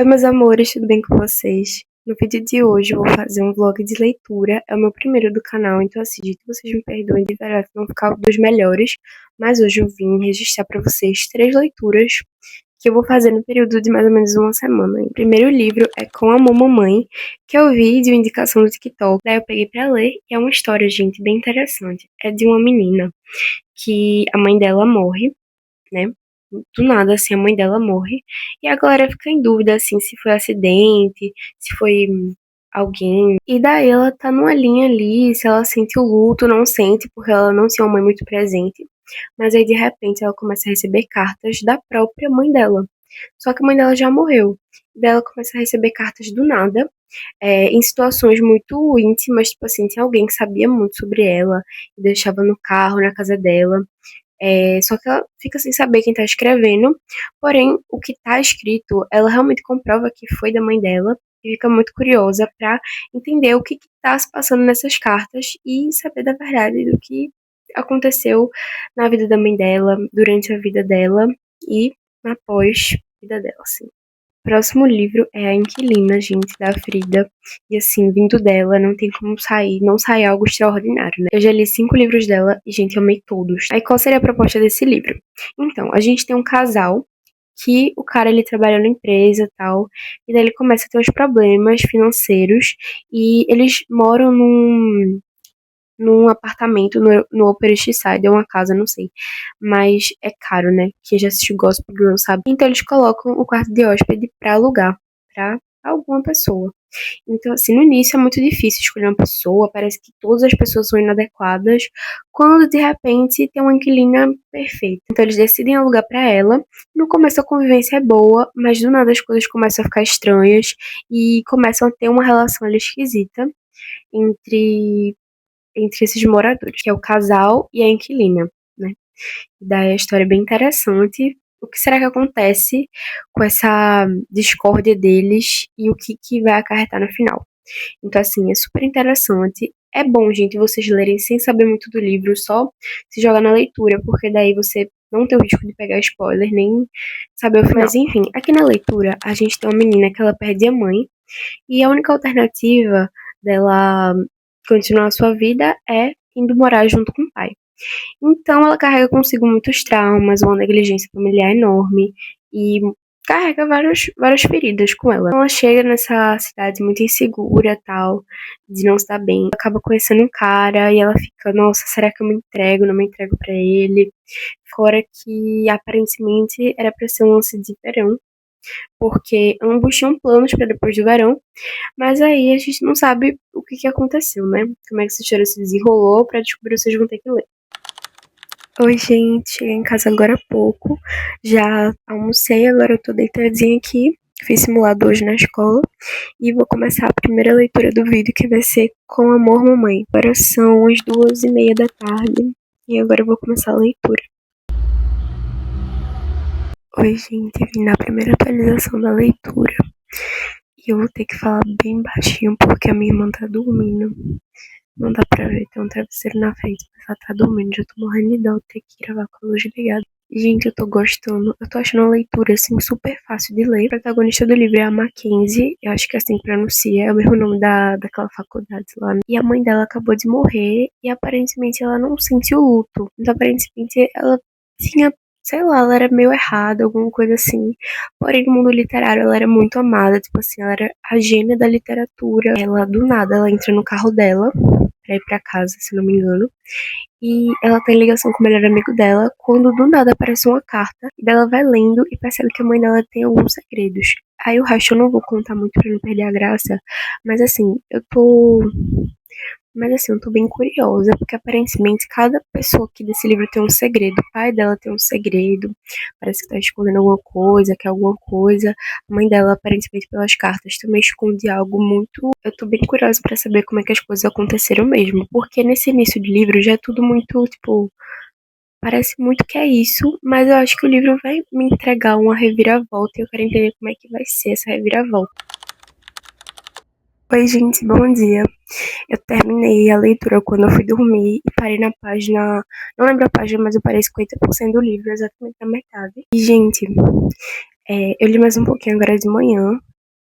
Oi, meus amores, tudo bem com vocês? No vídeo de hoje eu vou fazer um vlog de leitura, é o meu primeiro do canal, então assim, gente, vocês me perdoem de verdade, não ficar dos melhores, mas hoje eu vim registrar pra vocês 3 leituras que eu vou fazer no período de mais ou menos uma semana. O primeiro livro é Com Amor Mamãe, que eu vi de uma indicação do TikTok, daí eu peguei pra ler, e é uma história, gente, bem interessante. É de uma menina que a mãe dela morre, né? Do nada, assim, a mãe dela morre. E a galera fica em dúvida, assim, se foi acidente, se foi alguém. E daí ela tá numa linha ali, se ela sente o luto, não sente, porque ela não tinha uma mãe muito presente. Mas aí, de repente, ela começa a receber cartas da própria mãe dela. Só que a mãe dela já morreu. Daí ela começa a receber cartas do nada, em situações muito íntimas, tipo assim, tinha alguém que sabia muito sobre ela, e deixava no carro, na casa dela. Só que ela fica sem saber quem tá escrevendo, porém, o que tá escrito, ela realmente comprova que foi da mãe dela e fica muito curiosa pra entender o que tá se passando nessas cartas e saber da verdade do que aconteceu na vida da mãe dela, durante a vida dela e após a vida dela, assim. Próximo livro é A Inquilina, gente, da Frida. E assim, vindo dela, não tem como não sair algo extraordinário, né? Eu já li 5 livros dela e, gente, eu amei todos. Aí, qual seria a proposta desse livro? Então, a gente tem um casal que o cara, ele trabalha na empresa e tal, e daí ele começa a ter uns problemas financeiros e eles moram num apartamento no Upper East Side, é uma casa, não sei. Mas é caro, né? Quem já assistiu Gossip Girl sabe. Então eles colocam o quarto de hóspede pra alugar pra alguma pessoa. Então, assim, no início é muito difícil escolher uma pessoa, parece que todas as pessoas são inadequadas, quando de repente tem uma inquilina perfeita. Então eles decidem alugar pra ela. No começo a convivência é boa, mas do nada as coisas começam a ficar estranhas e começam a ter uma relação ali esquisita entre esses moradores, que é o casal e a inquilina, né? Daí a história é bem interessante. O que será que acontece com essa discórdia deles e o que vai acarretar no final? Então, assim, é super interessante. É bom, gente, vocês lerem sem saber muito do livro, só se jogar na leitura, porque daí você não tem o risco de pegar spoiler, nem saber o final. Mas, enfim, aqui na leitura, a gente tem uma menina que ela perde a mãe, e a única alternativa dela continuar a sua vida é indo morar junto com o pai. Então ela carrega consigo muitos traumas, uma negligência familiar enorme e carrega várias feridas com ela. Ela chega nessa cidade muito insegura, tal, de não estar bem. Acaba conhecendo um cara e ela fica, nossa, será que eu me entrego? Não me entrego pra ele? Fora que aparentemente era pra ser um lance de verão, porque ambos tinham planos pra depois do verão, mas aí a gente não sabe o que aconteceu, né? Como é que essa história se desenrolou, pra descobrir vocês vão ter que ler. Oi, gente, cheguei em casa agora há pouco, já almocei, agora eu tô deitadinha aqui, fiz simulado hoje na escola e vou começar a primeira leitura do vídeo, que vai ser Com Amor Mamãe. Agora são as 2:30 da tarde e agora eu vou começar a leitura. Oi, gente, vim na primeira atualização da leitura e eu vou ter que falar bem baixinho porque a minha irmã tá dormindo. Não dá pra ver, tem um travesseiro na frente, mas ela tá dormindo, já tô morrendo de dó, ter que gravar com a luz ligada. Gente, eu tô gostando, eu tô achando a leitura, assim, super fácil de ler. A protagonista do livro é a Mackenzie, eu acho que é assim que pronuncia, é o mesmo nome daquela faculdade lá, né? E a mãe dela acabou de morrer, e aparentemente ela não sentiu luto. Então, aparentemente, ela tinha, sei lá, ela era meio errada, alguma coisa assim. Porém, no mundo literário, ela era muito amada, tipo assim, ela era a gênia da literatura. Ela, do nada, ela entra no carro dela, pra ir pra casa, se não me engano. E ela tem ligação com o melhor amigo dela, quando do nada aparece uma carta, e ela vai lendo e percebe que a mãe dela tem alguns segredos. Aí o resto eu não vou contar muito pra não perder a graça, mas assim, eu tô bem curiosa, porque aparentemente cada pessoa aqui desse livro tem um segredo. O pai dela tem um segredo, parece que tá escondendo alguma coisa, quer alguma coisa. A mãe dela, aparentemente, pelas cartas, também esconde algo muito. Eu tô bem curiosa pra saber como é que as coisas aconteceram mesmo, porque nesse início de livro já é tudo muito, tipo, parece muito que é isso, mas eu acho que o livro vai me entregar uma reviravolta e eu quero entender como é que vai ser essa reviravolta. Oi, gente, bom dia. Eu terminei a leitura quando eu fui dormir e parei na página. Não lembro a página, mas eu parei 50% do livro, exatamente na metade. E, gente, eu li mais um pouquinho agora de manhã.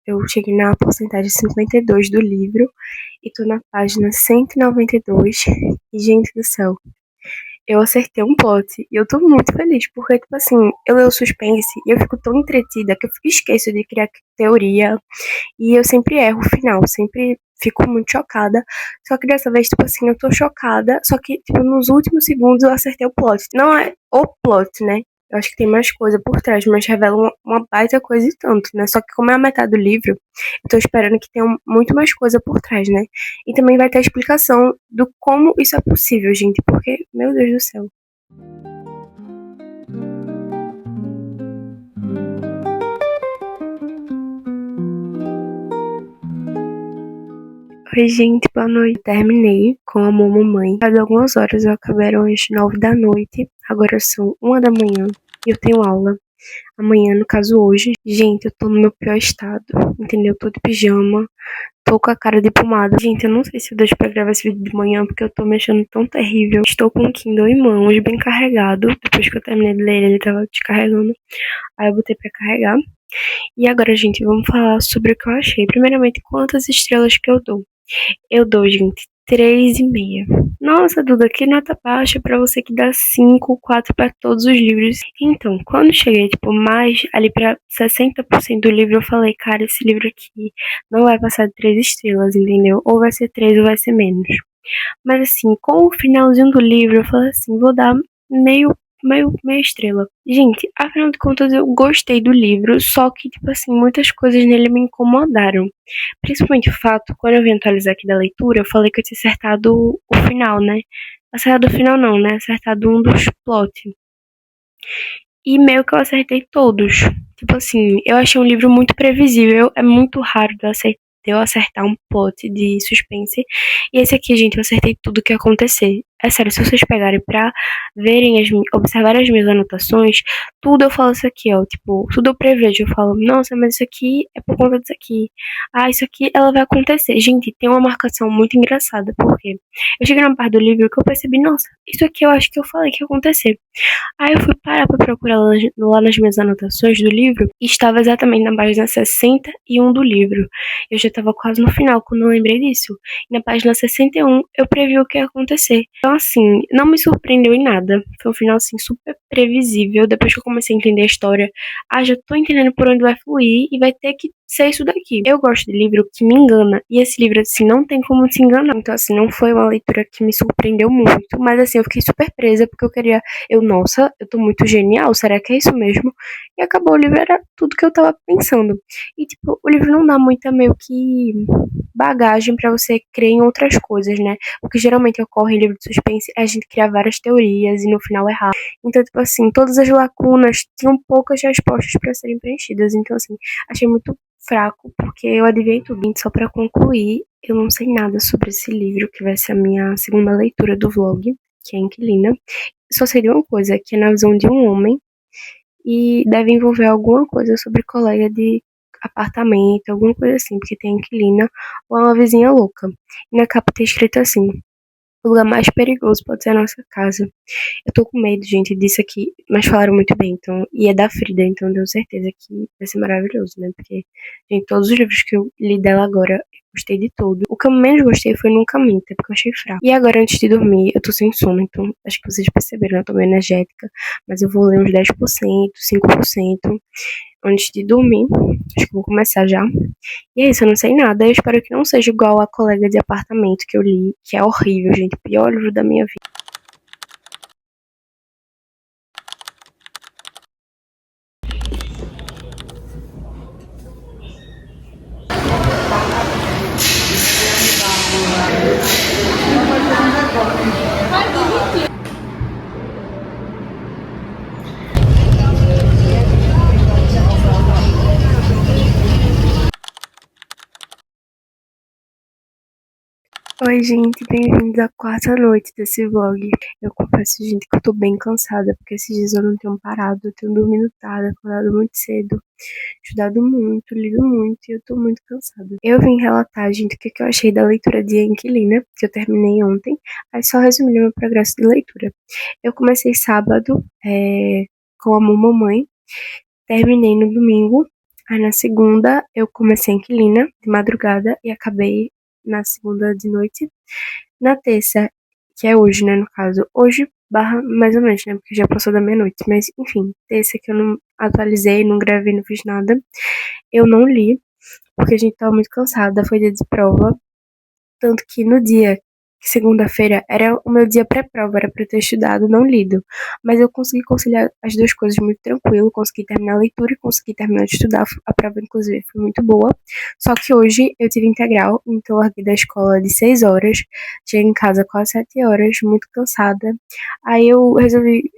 Eu cheguei na porcentagem 52 do livro e tô na página 192. E, gente do céu, eu acertei um plot e eu tô muito feliz, porque, tipo assim, eu leio suspense e eu fico tão entretida que eu esqueço de criar teoria e eu sempre erro o final, sempre fico muito chocada. Só que dessa vez, tipo assim, eu tô chocada, só que, tipo, nos últimos segundos eu acertei o plot. Não é o plot, né? Eu acho que tem mais coisa por trás, mas revela uma baita coisa e tanto, né? Só que como é a metade do livro, eu tô esperando que tenha muito mais coisa por trás, né? E também vai ter a explicação do como isso é possível, gente, porque, meu Deus do céu. Oi, gente, boa noite. Terminei com Amor Mamãe. Faz algumas horas, eu acabei às 9 da noite. Agora são 1 da manhã e eu tenho aula. Amanhã, no caso hoje. Gente, eu tô no meu pior estado, entendeu? Eu tô de pijama, tô com a cara de pomada. Gente, eu não sei se eu deixo pra gravar esse vídeo de manhã, porque eu tô me achando tão terrível. Estou com o Kindle em mãos, bem carregado. Depois que eu terminei de ler, ele tava descarregando. Aí eu botei pra carregar. E agora, gente, vamos falar sobre o que eu achei. Primeiramente, quantas estrelas que eu dou. Eu dou, gente, 3,5. Nossa, Duda, que nota baixa pra você que dá 5, 4 pra todos os livros. Então, quando cheguei, tipo, mais ali pra 60% do livro, eu falei, cara, esse livro aqui não vai passar de 3 estrelas, entendeu? Ou vai ser 3 ou vai ser menos. Mas assim, com o finalzinho do livro, eu falei assim, vou dar meia estrela. Gente, afinal de contas, eu gostei do livro, só que, tipo assim, muitas coisas nele me incomodaram. Principalmente o fato, quando eu vim atualizar aqui da leitura, eu falei que eu tinha acertado o final, né? Acertado o final não, né? Acertado um dos plots. E meio que eu acertei todos. Tipo assim, eu achei um livro muito previsível. É muito raro de eu acertar um plot de suspense. E esse aqui, gente, eu acertei tudo que ia acontecer. É sério, se vocês pegarem pra verem, observarem as minhas anotações, tudo eu falo isso aqui, ó. Tipo, tudo eu prevejo. Eu falo, nossa, mas isso aqui é por conta disso aqui. Ah, isso aqui ela vai acontecer. Gente, tem uma marcação muito engraçada, porque eu cheguei numa parte do livro que eu percebi, nossa, isso aqui eu acho que eu falei que ia acontecer. Aí eu fui parar pra procurar lá nas minhas anotações do livro e estava exatamente na página 61 do livro. Eu já estava quase no final quando eu lembrei disso. E na página 61 eu previ o que ia acontecer. Então, assim, não me surpreendeu em nada. Foi um final, assim, super previsível. Depois que eu comecei a entender a história, já tô entendendo por onde vai fluir e vai ter que ser isso daqui. Eu gosto de livro que me engana. E esse livro, assim, não tem como se enganar. Então, assim, não foi uma leitura que me surpreendeu muito. Mas, assim, eu fiquei super presa porque eu queria nossa, eu tô muito genial, será que é isso mesmo? E acabou, o livro era tudo que eu tava pensando. E, tipo, o livro não dá muita meio que bagagem pra você crer em outras coisas, né? O que geralmente ocorre em livro de suspense é a gente criar várias teorias e no final errar. Então, tipo assim, todas as lacunas tinham poucas respostas pra serem preenchidas. Então, assim, achei muito fraco, porque eu adivinhei tudo. Só pra concluir, eu não sei nada sobre esse livro, que vai ser a minha segunda leitura do vlog, que é Inquilina. Só seria uma coisa, que é na visão de um homem e deve envolver alguma coisa sobre colega de apartamento, alguma coisa assim, porque tem inquilina ou é uma vizinha louca. E na capa tem escrito assim: o lugar mais perigoso pode ser a nossa casa. Eu tô com medo, gente, disso aqui, mas falaram muito bem, então, e é da Frida, então tenho certeza que vai ser maravilhoso, né? Porque, gente, todos os livros que eu li dela agora, eu gostei de tudo. O que eu menos gostei foi Nunca Minta, porque eu achei fraco. E agora, antes de dormir, eu tô sem sono, então acho que vocês perceberam, eu tô meio energética, mas eu vou ler uns 10%, 5% antes de dormir. Acho que eu vou começar já. E é isso, eu não sei nada. Eu espero que não seja igual a colega de apartamento que eu li, que é horrível, gente. O pior livro da minha vida. Oi, gente, bem-vindos à quarta noite desse vlog. Eu confesso, gente, que eu tô bem cansada, porque esses dias eu não tenho parado, eu tenho dormido tarde, acordado muito cedo, estudado muito, lido muito e eu tô muito cansada. Eu vim relatar, gente, o que eu achei da leitura de Inquilina, que eu terminei ontem, aí só resumir meu progresso de leitura. Eu comecei sábado, com a Mamãe, terminei no domingo, Aí na segunda eu comecei a Inquilina de madrugada e acabei na segunda de noite. Na terça, que é hoje, né, no caso, hoje barra mais ou menos, né, porque já passou da meia-noite, mas enfim, terça que eu não atualizei, não gravei, não fiz nada, eu não li, porque a gente tava muito cansada, foi dia de prova, tanto que no dia, segunda-feira, era o meu dia pré-prova, era pra eu ter estudado, não lido. Mas eu consegui conciliar as duas coisas muito tranquilo, consegui terminar a leitura e consegui terminar de estudar. A prova, inclusive, foi muito boa. Só que hoje eu tive integral, então eu larguei da escola de 6 horas, cheguei em casa quase 7 horas, muito cansada. Aí eu resolvi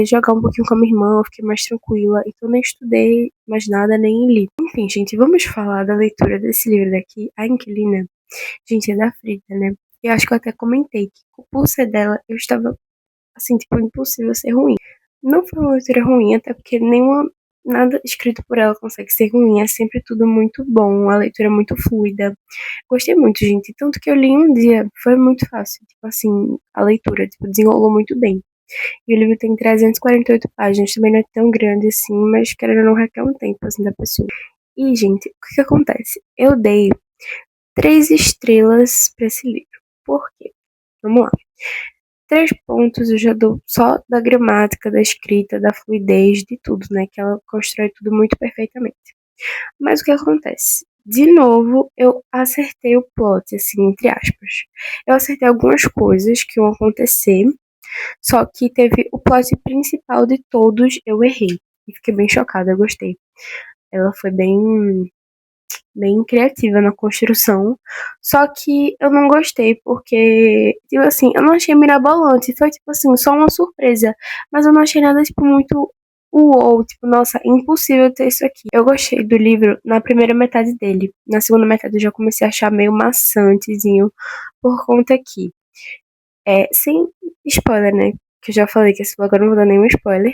jogar um pouquinho com a minha irmã, eu fiquei mais tranquila, então nem estudei mais nada, nem li. Enfim, gente, vamos falar da leitura desse livro daqui, A Inquilina. Gente, é da Frida, né? Eu acho que eu até comentei que por ser dela, eu estava, assim, tipo, impossível ser ruim. Não foi uma leitura ruim, até porque nada escrito por ela consegue ser ruim. É sempre tudo muito bom, a leitura é muito fluida. Gostei muito, gente. Tanto que eu li em um dia, foi muito fácil. Tipo assim, a leitura, tipo, desenrolou muito bem. E o livro tem 348 páginas, também não é tão grande assim, mas querendo ou não requer um tempo, assim, da pessoa. E, gente, o que que acontece? Eu dei 3 estrelas para esse livro. Por quê? Vamos lá. 3 pontos eu já dou só da gramática, da escrita, da fluidez, de tudo, né? Que ela constrói tudo muito perfeitamente. Mas o que acontece? De novo, eu acertei o plot, assim, entre aspas. Eu acertei algumas coisas que iam acontecer, só que teve o plot principal de todos, eu errei. E fiquei bem chocada, eu gostei. Ela foi bem criativa na construção. Só que eu não gostei, porque, tipo assim, eu não achei mirabolante. Foi, tipo assim, só uma surpresa. Mas eu não achei nada, tipo, muito uou. Tipo, nossa, impossível ter isso aqui. Eu gostei do livro na primeira metade dele. Na segunda metade eu já comecei a achar meio maçantezinho, por conta que, sem spoiler, né? Que eu já falei que esse blog eu não vou dar nenhum spoiler.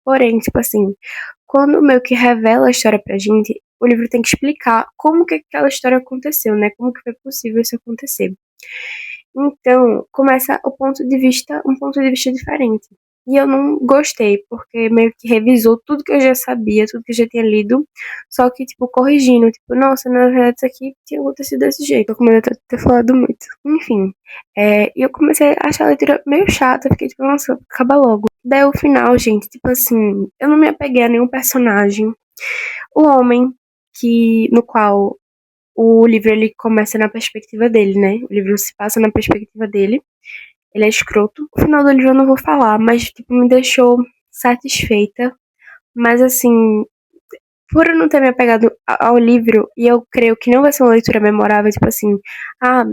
Porém, tipo assim, quando meio que revela a história pra gente, o livro tem que explicar como que aquela história aconteceu, né? Como que foi possível isso acontecer. Então, começa um ponto de vista diferente. E eu não gostei, porque meio que revisou tudo que eu já sabia, tudo que eu já tinha lido, só que, tipo, corrigindo, tipo, nossa, na verdade isso aqui tinha acontecido desse jeito. Eu com medo de ter falado muito. Enfim, e eu comecei a achar a leitura meio chata, fiquei tipo, nossa, acaba logo. Daí o final, gente, tipo assim, eu não me apeguei a nenhum personagem. O homem no qual o livro ele começa na perspectiva dele, né? O livro se passa na perspectiva dele. Ele é escroto. O final do livro eu não vou falar, mas tipo me deixou satisfeita. Mas assim, por eu não ter me apegado ao livro, e eu creio que não vai ser uma leitura memorável, tipo assim,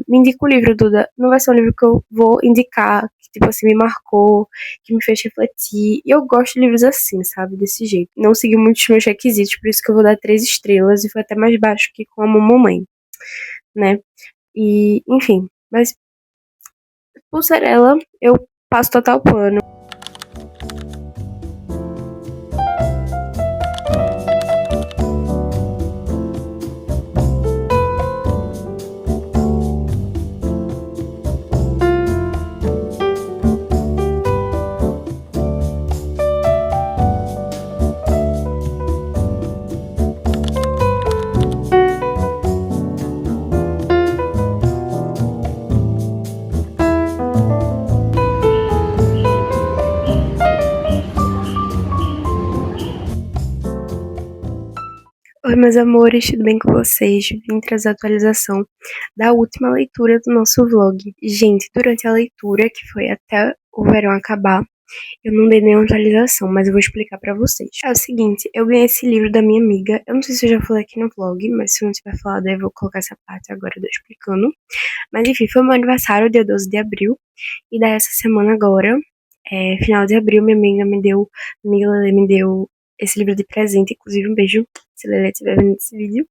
me indica o livro, Duda. Não vai ser um livro que eu vou indicar, que, tipo assim, me marcou, que me fez refletir. E eu gosto de livros assim, sabe? Desse jeito. Não segui muitos meus requisitos, por isso que eu vou dar 3 estrelas, e foi até mais baixo que com a mamãe, né? E, enfim, mas por ser ela, eu passo total pano. Oi, meus amores, tudo bem com vocês? Vim trazer a atualização da última leitura do nosso vlog. Gente, durante a leitura, que foi até o verão acabar, eu não dei nenhuma atualização, mas eu vou explicar pra vocês. É o seguinte, eu ganhei esse livro da minha amiga. Eu não sei se eu já falei aqui no vlog, mas se eu não tiver falado, eu vou colocar essa parte agora, eu tô explicando. Mas enfim, foi meu aniversário, dia 12 de abril. E daí essa semana agora, final de abril, minha amiga Lele me deu esse livro de presente, inclusive um beijo se Lele estiver vendo esse vídeo.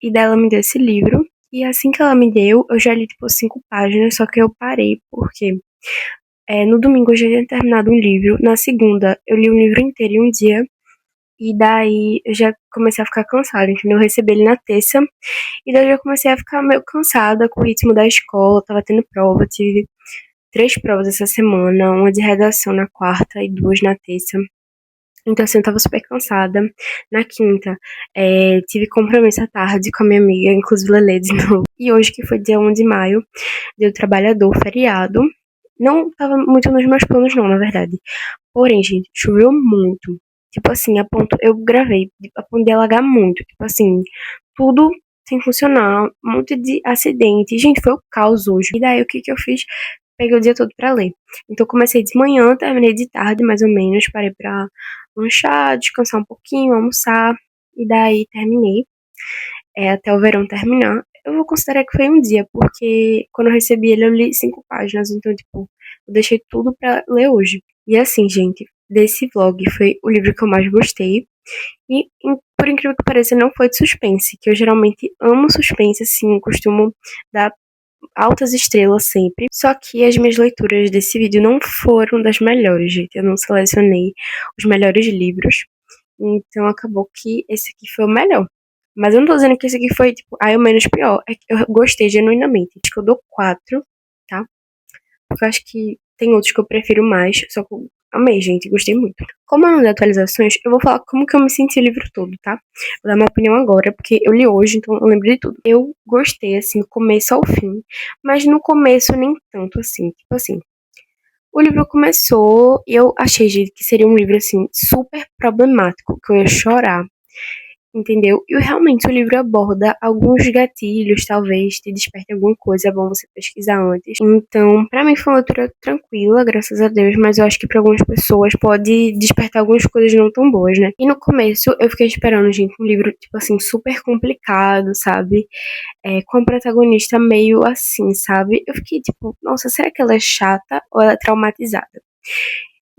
E daí ela me deu esse livro. E assim que ela me deu, eu já li tipo 5 páginas, só que eu parei, porque no domingo eu já tinha terminado um livro, na segunda eu li um livro inteiro em um dia, e daí eu já comecei a ficar cansada, entendeu? Eu recebi ele na terça, e daí eu já comecei a ficar meio cansada com o ritmo da escola, tava tendo prova, tive 3 provas essa semana, uma de redação na quarta e 2 na terça. Então, assim, eu estava super cansada. Na quinta, tive compromisso à tarde com a minha amiga, inclusive Lelê de novo. E hoje, que foi dia 1 de maio, dia do trabalhador, feriado. Não estava muito nos meus planos, não, na verdade. Porém, gente, choveu muito. Tipo assim, a ponto. Eu gravei, a ponto de alagar muito. Tipo assim, tudo sem funcionar. Um monte de acidente. Gente, foi o caos hoje. E daí, o que que eu fiz? Peguei o dia todo pra ler. Então, comecei de manhã, terminei de tarde, mais ou menos. Parei pra lanchar, descansar um pouquinho, almoçar. E daí, terminei. Até o verão terminar. Eu vou considerar que foi um dia, porque quando eu recebi ele, eu li 5 páginas. Então, tipo, eu deixei tudo pra ler hoje. E assim, gente, desse vlog foi o livro que eu mais gostei. E, por incrível que pareça, não foi de suspense, que eu geralmente amo suspense, assim, costumo dar altas estrelas sempre. Só que as minhas leituras desse vídeo não foram das melhores, gente. Eu não selecionei os melhores livros. Então acabou que esse aqui foi o melhor. Mas eu não tô dizendo que esse aqui foi, tipo, o menos pior. É que eu gostei genuinamente. Acho que eu dou 4, tá? Porque eu acho que tem outros que eu prefiro mais. Só que eu amei, gente. Gostei muito. Como é uma das atualizações, eu vou falar como que eu me senti o livro todo, tá? Vou dar minha opinião agora, porque eu li hoje, então eu lembro de tudo. Eu gostei, assim, do começo ao fim. Mas no começo nem tanto, assim. Tipo assim, o livro começou e eu achei, gente, que seria um livro, assim, super problemático, que eu ia chorar, entendeu? E realmente o livro aborda alguns gatilhos, talvez te desperte alguma coisa, é bom você pesquisar antes. Então, pra mim foi uma leitura tranquila, graças a Deus, mas eu acho que pra algumas pessoas pode despertar algumas coisas não tão boas, né? E no começo eu fiquei esperando, gente, um livro, tipo assim, super complicado, sabe? Com a protagonista meio assim, sabe? Eu fiquei tipo, nossa, será que ela é chata ou ela é traumatizada?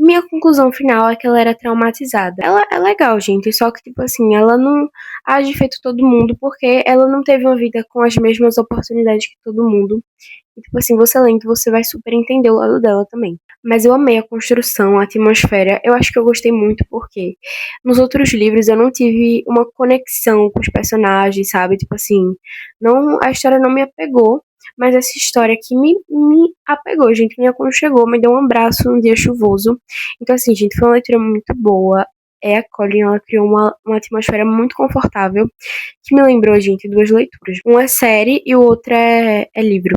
Minha conclusão final é que ela era traumatizada. Ela é legal, gente, só que, tipo assim, ela não age feito todo mundo porque ela não teve uma vida com as mesmas oportunidades que todo mundo. E, tipo assim, você lendo, você vai super entender o lado dela também. Mas eu amei a construção, a atmosfera. Eu acho que eu gostei muito porque nos outros livros eu não tive uma conexão com os personagens, sabe? Tipo assim, não, a história não me apegou. Mas essa história aqui me apegou, gente, me aconchegou, me deu um abraço num dia chuvoso. Então, assim, gente, foi uma leitura muito boa. A Colin, ela criou uma atmosfera muito confortável, que me lembrou, gente, duas leituras. Um é série e o outro é livro.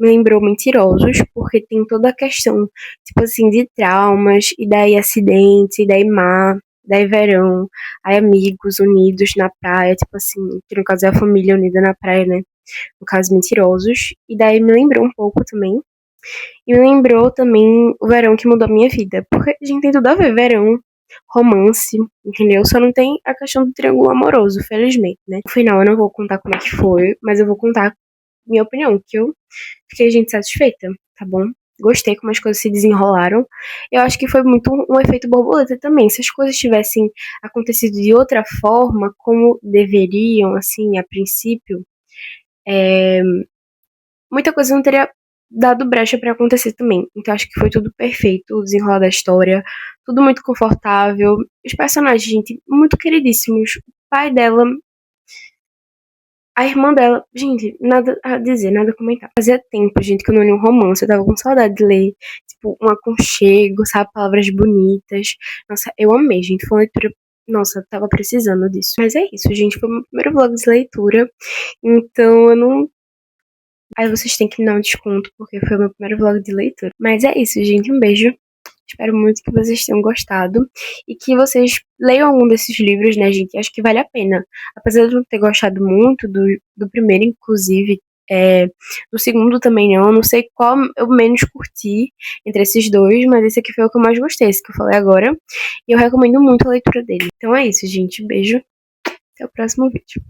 Me lembrou Mentirosos, porque tem toda a questão, tipo assim, de traumas, e daí acidentes, e daí mar, daí verão, aí amigos unidos na praia, tipo assim, que no caso é a família unida na praia, né? No caso, Mentirosos. E daí me lembrou um pouco também. E me lembrou também o verão que mudou a minha vida. Porque a gente tem tudo a ver, verão, romance, entendeu? Só não tem a questão do triângulo amoroso, felizmente, né? No final eu não vou contar como é que foi, mas eu vou contar minha opinião, que eu fiquei, gente, satisfeita, tá bom? Gostei como as coisas se desenrolaram. Eu acho que foi muito um efeito borboleta também. Se as coisas tivessem acontecido de outra forma, como deveriam, assim, a princípio, muita coisa não teria dado brecha pra acontecer também. Então acho que foi tudo perfeito, o desenrolar da história, tudo muito confortável. Os personagens, gente, muito queridíssimos. O pai dela, a irmã dela, gente, nada a dizer, nada a comentar. Fazia tempo, gente, que eu não li um romance, eu tava com saudade de ler, tipo, um aconchego, sabe, palavras bonitas. Nossa, eu amei, gente, foi uma leitura. Nossa, eu tava precisando disso. Mas é isso, gente. Foi o meu primeiro vlog de leitura. Então eu não. Aí vocês têm que me dar um desconto, porque foi o meu primeiro vlog de leitura. Mas é isso, gente. Um beijo. Espero muito que vocês tenham gostado. E que vocês leiam algum desses livros, né, gente? Acho que vale a pena. Apesar de eu não ter gostado muito do primeiro, inclusive. Do segundo também não. Não sei qual eu menos curti entre esses dois, mas esse aqui foi o que eu mais gostei, esse que eu falei agora. E eu recomendo muito a leitura dele. Então é isso, gente. Beijo. Até o próximo vídeo.